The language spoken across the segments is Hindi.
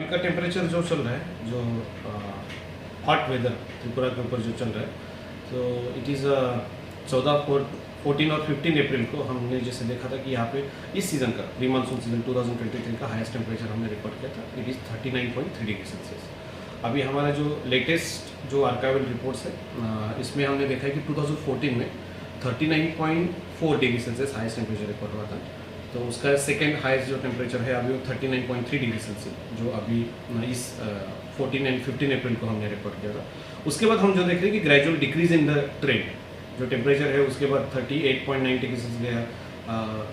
अभी का टेम्परेचर जो चल रहा है, जो हॉट वेदर त्रिपुरा के ऊपर जो चल रहा है, तो इट इज़ 14 और 15 अप्रैल को हमने जैसे देखा था कि यहाँ पे इस सीज़न का प्री मानसून सीजन 2023 का हाईएस्ट टेम्परेचर हमने रिकॉर्ड किया था। It is 39.3 degree Celsius. अभी हमारा जो लेटेस्ट जो आर्काइवल रिपोर्ट्स है, इसमें हमने देखा है कि 2014 में 39.4 degree Celsius highest temperature record हुआ था। तो उसका सेकेंड हाईएस्ट जो टेम्परेचर है अभी वो 39.3 डिग्री सेल्सियस जो अभी इस 14 एंड 15 अप्रैल को हमने रिकॉर्ड किया था। उसके बाद हम जो देख रहे हैं कि gradual decrease in the trend, जो टेम्परेचर है उसके बाद 38.9 डिग्री सेल्सियस गया,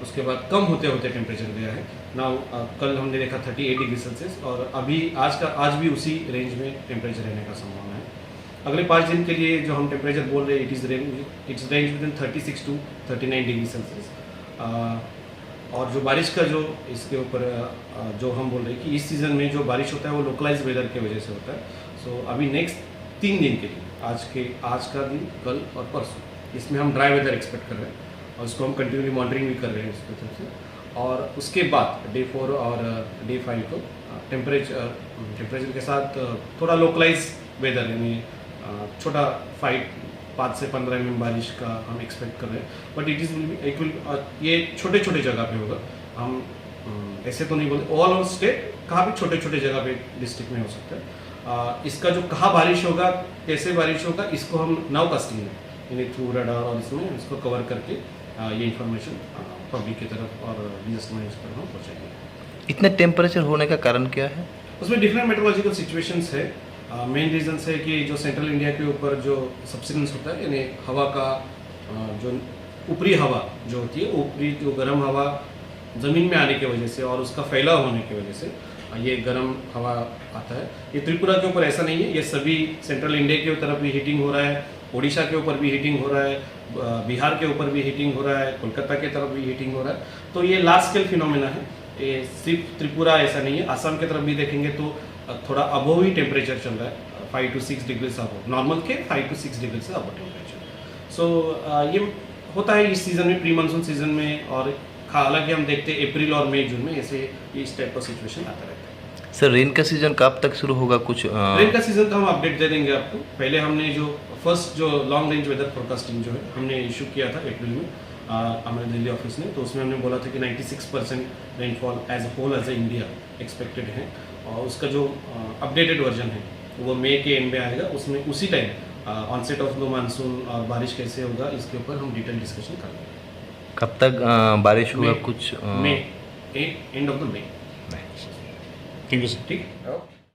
उसके बाद कम होते होते टेम्परेचर गया है। नाउ कल हमने देखा 38 डिग्री सेल्सियस, और अभी आज भी उसी रेंज में टेम्परेचर रहने का संभावना है। अगले 5 दिन के लिए जो हम टेम्परेचर बोल रहे हैं, it's range with 36 to 39 degree Celsius. और जो बारिश का जो इसके ऊपर जो हम बोल रहे हैं कि इस सीज़न में जो बारिश होता है वो लोकलाइज वेदर की वजह से होता है। सो अभी नेक्स्ट 3 दिन के लिए, आज का दिन, कल और परसों, इसमें हम ड्राई वेदर एक्सपेक्ट कर रहे हैं और उसको हम कंटिन्यूली मॉनिटरिंग भी कर रहे हैं इसकी तरफ से। और उसके बाद डे 4 और डे 5 को टेम्परेचर के साथ थोड़ा लोकलाइज वेदर, यानी छोटा 5 से 15 mm बारिश का हम एक्सपेक्ट कर रहे हैं। बट इट विल ये छोटे छोटे जगह पे होगा। हम ऐसे तो नहीं बोलते ऑल ओवर स्टेट, कहाँ भी छोटे छोटे जगह पे डिस्ट्रिक्ट में हो सकता है। इसका जो कहाँ बारिश होगा, कैसे बारिश होगा, इसको हम नाउ कास्टिंग में यानी थ्रू रडार और इसमें इसको कवर करके ये इन्फॉर्मेशन पब्लिक की तरफ और डिजास्टर मैनेजमेंट पर हम पहुँचाएंगे। इतने टेम्परेचर होने का कारण क्या है? उसमें डिफरेंट मेट्रोलॉजिकल सिचुएशंस है। मेन रीजन है कि जो सेंट्रल इंडिया के ऊपर जो सब्सिडेंस होता है, यानी हवा का जो ऊपरी हवा जो होती है, ऊपरी जो गर्म हवा ज़मीन में आने की वजह से और उसका फैलाव होने की वजह से ये गर्म हवा आता है। ये त्रिपुरा के ऊपर ऐसा नहीं है, ये सभी सेंट्रल इंडिया की तरफ भी हीटिंग हो रहा है, ओडिशा के ऊपर भी हीटिंग हो रहा है, बिहार के ऊपर भी हीटिंग हो रहा है, कोलकाता के तरफ भी हीटिंग हो रहा है। तो ये लार्ज स्केल फिनोमेना है, ये सिर्फ त्रिपुरा ऐसा नहीं है। आसाम की तरफ भी देखेंगे तो थोड़ा अबोव ही टेम्परेचर चल रहा है, 5 to 6 डिग्री से अबोव, नॉर्मल के 5 to 6 डिग्री से अबोव टेम्परेचर। सो ये होता है इस सीज़न में, प्री मानसून सीजन में। और हालांकि हम देखते हैं अप्रैल और मई जून में ऐसे इस टाइप का सिचुएशन आता रहता है। सर, रेन का सीजन कब तक शुरू होगा? कुछ रेन का सीजन का हम अपडेट दे देंगे आपको। पहले हमने जो फर्स्ट जो लॉन्ग रेंज वेदर फोरकास्टिंग जो है हमने इशू किया था अप्रैल में हमारे दिल्ली ऑफिस ने, तो उसमें हमने बोला था कि 96% rainfall as a whole as a India expected है। और उसका जो अपडेटेड वर्जन है वो मई के एंड में आएगा। उसमें उसी time onset of the monsoon और बारिश कैसे होगा इसके ऊपर हम डिटेल डिस्कशन करेंगे। कब तक बारिश होगा? कुछ मई, एंड ऑफ द मई। ठीक है सर। ठीक।